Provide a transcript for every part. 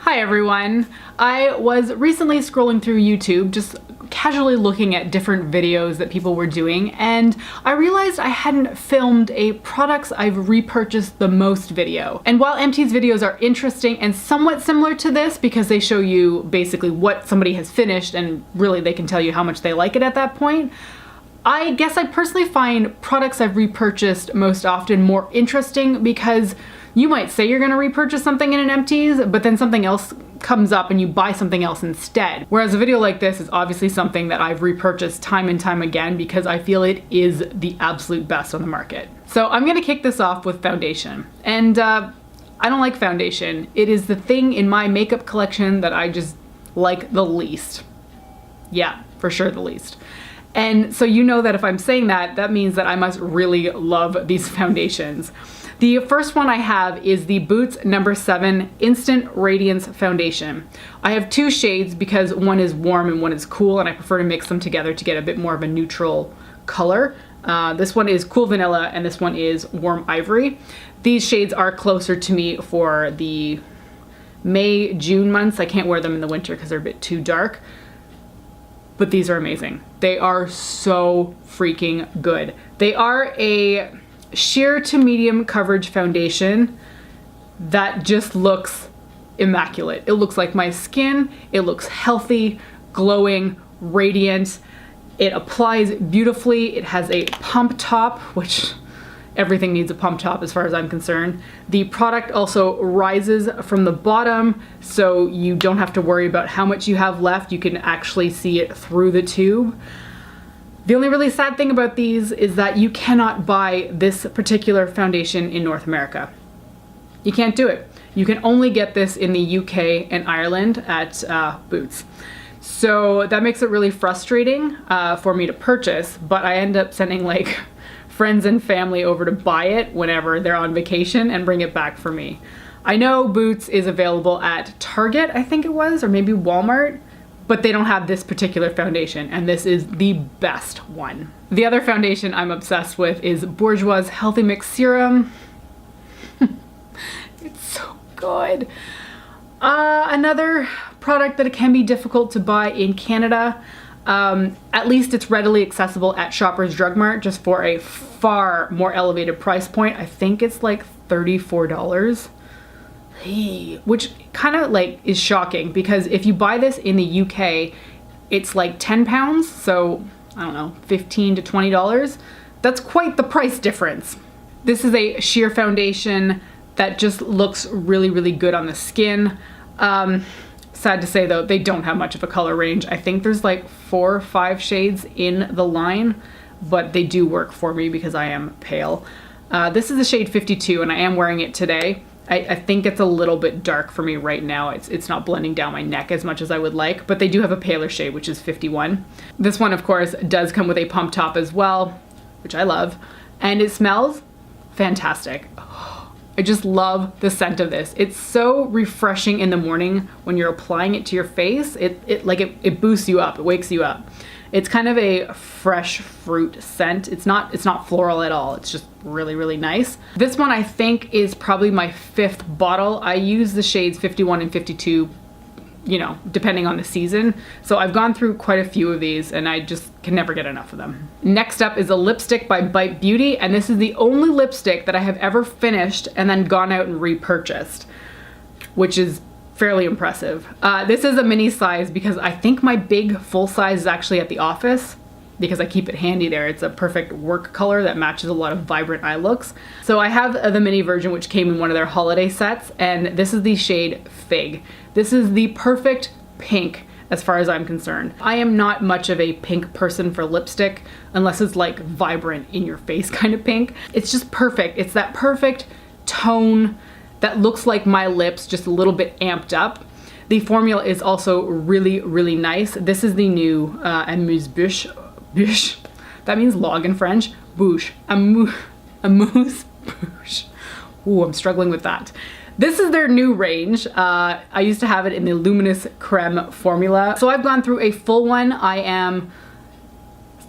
Hi everyone! I was recently scrolling through YouTube, just casually looking at different videos that people were doing, and I realized I hadn't filmed a products I've repurchased the most video. And while MT's videos are interesting and somewhat similar to this because they show you basically what somebody has finished and really they can tell you how much they like it at that point, I guess I personally find products I've repurchased most often more interesting because you might say you're gonna repurchase something in an empties, but then something else comes up and you buy something else instead. Whereas a video like this is obviously something that I've repurchased time and time again because I feel it is the absolute best on the market. So I'm gonna kick this off with foundation. And I don't like foundation. It is the thing in my makeup collection that I just like the least. Yeah, for sure the least. And so you know that if I'm saying that, that means that I must really love these foundations. The first one I have is the Boots No7 Instant Radiance Foundation. I have two shades because one is warm and one is cool, and I prefer to mix them together to get a bit more of a neutral color. This one is Cool Vanilla and this one is Warm Ivory. These shades are closer to me for the May, June months. I can't wear them in the winter because they're a bit too dark. But these are amazing. They are so freaking good. They are a sheer to medium coverage foundation that just looks immaculate. It looks like my skin. It looks healthy, glowing, radiant. It applies beautifully. It has a pump top, which everything needs a pump top as far as I'm concerned. The product also rises from the bottom, so you don't have to worry about how much you have left. You can actually see it through the tube. The only really sad thing about these is that you cannot buy this particular foundation in North America. You can't do it. You can only get this in the UK and Ireland at Boots. So that makes it really frustrating for me to purchase, but I end up sending like friends and family over to buy it whenever they're on vacation and bring it back for me. I know Boots is available at Target, I think it was, or maybe Walmart, but they don't have this particular foundation, and this is the best one. The other foundation I'm obsessed with is Bourjois Healthy Mix Serum. It's so good. Another product that can be difficult to buy in Canada. At least it's readily accessible at Shoppers Drug Mart just for a far more elevated price point. I think it's like $34. Which kind of like is shocking because if you buy this in the UK, it's like 10 pounds. So I don't know, $15 to $20. That's quite the price difference. This is a sheer foundation that just looks really, really good on the skin. Sad to say though, they don't have much of a color range. I think there's like 4 or 5 shades in the line, but they do work for me because I am pale. This is the shade 52 and I am wearing it today. I think it's a little bit dark for me right now. It's not blending down my neck as much as I would like, but they do have a paler shade, which is 51. This one, of course, does come with a pump top as well, which I love, and it smells fantastic. I just love the scent of this. It's so refreshing in the morning when you're applying it to your face. It boosts you up, it wakes you up. It's kind of a fresh fruit scent. It's not floral at all. It's just really, really nice. This one I think is probably my 5th bottle. I use the shades 51 and 52, you know, depending on the season. So I've gone through quite a few of these and I just can never get enough of them. Next up is a lipstick by Bite Beauty, and this is the only lipstick that I have ever finished and then gone out and repurchased, which is fairly impressive. This is a mini size because I think my big full size is actually at the office because I keep it handy there. It's a perfect work color that matches a lot of vibrant eye looks. So I have the mini version which came in one of their holiday sets, and this is the shade Fig. This is the perfect pink as far as I'm concerned. I am not much of a pink person for lipstick unless it's like vibrant in your face kind of pink. It's just perfect. It's that perfect tone that looks like my lips, just a little bit amped up. The formula is also really, really nice. This is the new amuse-bouche. That means log in French. Bouche. Amuse-bouche. Ooh, I'm struggling with that. This is their new range. I used to have it in the Luminous Creme formula. So I've gone through a full one. I am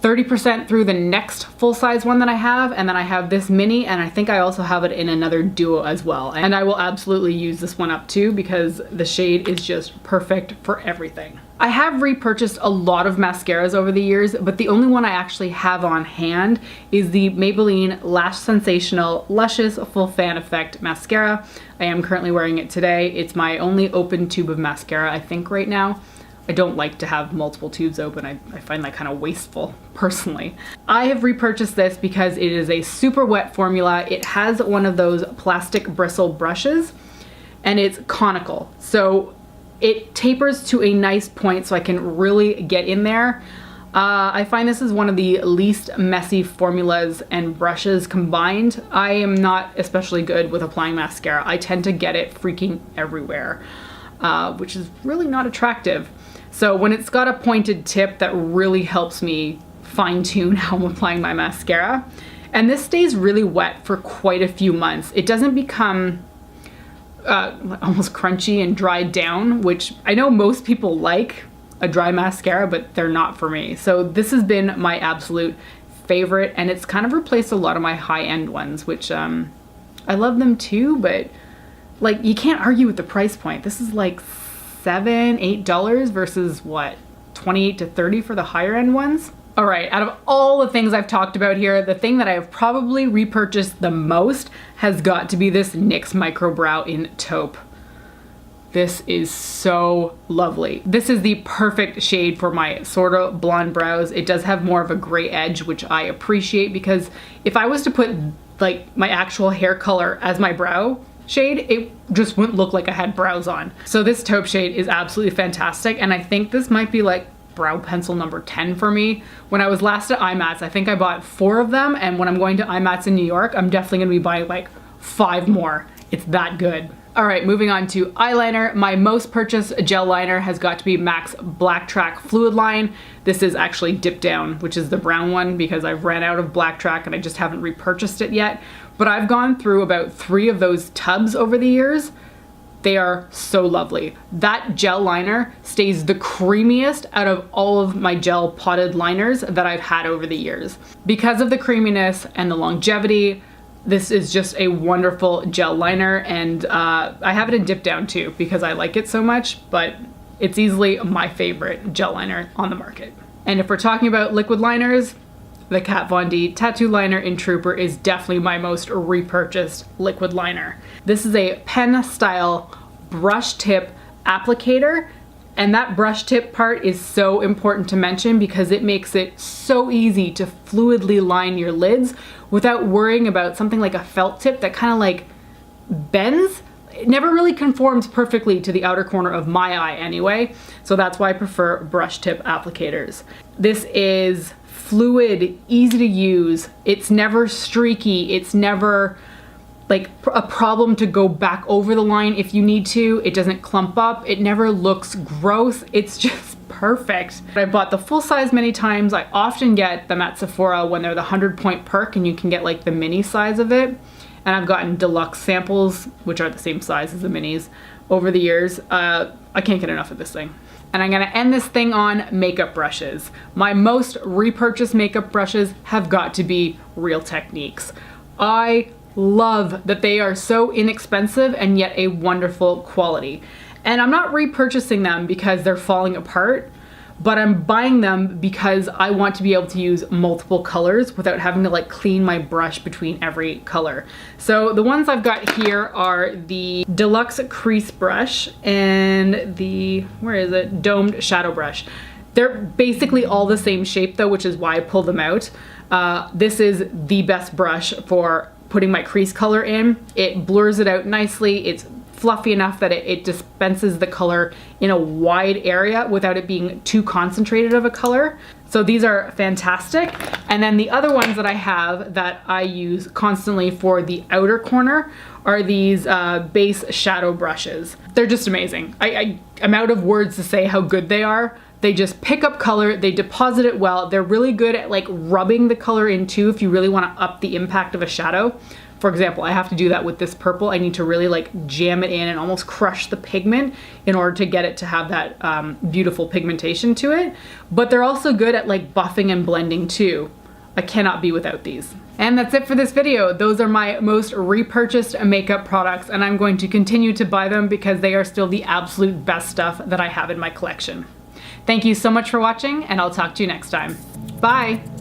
30% through the next full-size one that I have, and then I have this mini, and I think I also have it in another duo as well. And I will absolutely use this one up too because the shade is just perfect for everything. I have repurchased a lot of mascaras over the years, but the only one I actually have on hand is the Maybelline Lash Sensational Luscious Full Fan Effect Mascara. I am currently wearing it today. It's my only open tube of mascara, I think, right now. I don't like to have multiple tubes open. I find that kind of wasteful, personally. I have repurchased this because it is a super wet formula. It has one of those plastic bristle brushes, and it's conical. So it tapers to a nice point so I can really get in there. I find this is one of the least messy formulas and brushes combined. I am not especially good with applying mascara. I tend to get it freaking everywhere, which is really not attractive. So when it's got a pointed tip, that really helps me fine-tune how I'm applying my mascara. And this stays really wet for quite a few months. It doesn't become almost crunchy and dried down, which I know most people like a dry mascara, but they're not for me. So this has been my absolute favorite, and it's kind of replaced a lot of my high-end ones, which I love them too, but like, you can't argue with the price point. This is like $7, $8 versus what, 28 to 30 for the higher end ones. All right, out of all the things I've talked about here, the thing that I have probably repurchased the most has got to be this NYX Micro Brow in Taupe. This is so lovely. This is the perfect shade for my sort of blonde brows. It does have more of a gray edge, which I appreciate, because if I was to put like my actual hair color as my brow shade, it just wouldn't look like I had brows on. So this taupe shade is absolutely fantastic, and I think this might be like brow pencil number 10 for me. When I was last at IMATS, I think I bought 4 of them, and when I'm going to IMATS in New York, I'm definitely gonna be buying like 5 more. It's that good. All right, moving on to eyeliner. My most purchased gel liner has got to be MAC's Black Track Fluid Line. This is actually Dip Down, which is the brown one, because I've ran out of Black Track and I just haven't repurchased it yet. But I've gone through about 3 of those tubs over the years. They are so lovely. That gel liner stays the creamiest out of all of my gel potted liners that I've had over the years. Because of the creaminess and the longevity, this is just a wonderful gel liner, and I have it in Dip Down too because I like it so much, but it's easily my favorite gel liner on the market. And if we're talking about liquid liners, the Kat Von D Tattoo Liner in Trooper is definitely my most repurchased liquid liner. This is a pen style brush tip applicator, and that brush tip part is so important to mention because it makes it so easy to fluidly line your lids without worrying about something like a felt tip that kind of like bends. It never really conforms perfectly to the outer corner of my eye anyway, so that's why I prefer brush tip applicators. This is fluid, easy to use. It's never streaky. It's never like a problem to go back over the line if you need to. It doesn't clump up. It never looks gross. It's just perfect. I bought the full size many times. I often get them at Sephora when they're the 100-point perk and you can get like the mini size of it. And I've gotten deluxe samples, which are the same size as the minis, over the years. I can't get enough of this thing. And I'm gonna end this thing on makeup brushes. My most repurchased makeup brushes have got to be Real Techniques. I love that they are so inexpensive and yet a wonderful quality. And I'm not repurchasing them because they're falling apart, but I'm buying them because I want to be able to use multiple colors without having to like clean my brush between every color. So the ones I've got here are the Deluxe Crease Brush and the, where is it, Domed Shadow Brush. They're basically all the same shape though, which is why I pulled them out. This is the best brush for putting my crease color in. It blurs it out nicely. It's fluffy enough that it dispenses the color in a wide area without it being too concentrated of a color. So these are fantastic. And then the other ones that I have that I use constantly for the outer corner are these base shadow brushes. They're just amazing. I'm out of words to say how good they are. They just pick up color, they deposit it well. They're really good at like rubbing the color in too if you really want to up the impact of a shadow. For example, I have to do that with this purple. I need to really like jam it in and almost crush the pigment in order to get it to have that beautiful pigmentation to it. But they're also good at like buffing and blending too. I cannot be without these. And that's it for this video. Those are my most repurchased makeup products, and I'm going to continue to buy them because they are still the absolute best stuff that I have in my collection. Thank you so much for watching, and I'll talk to you next time. Bye!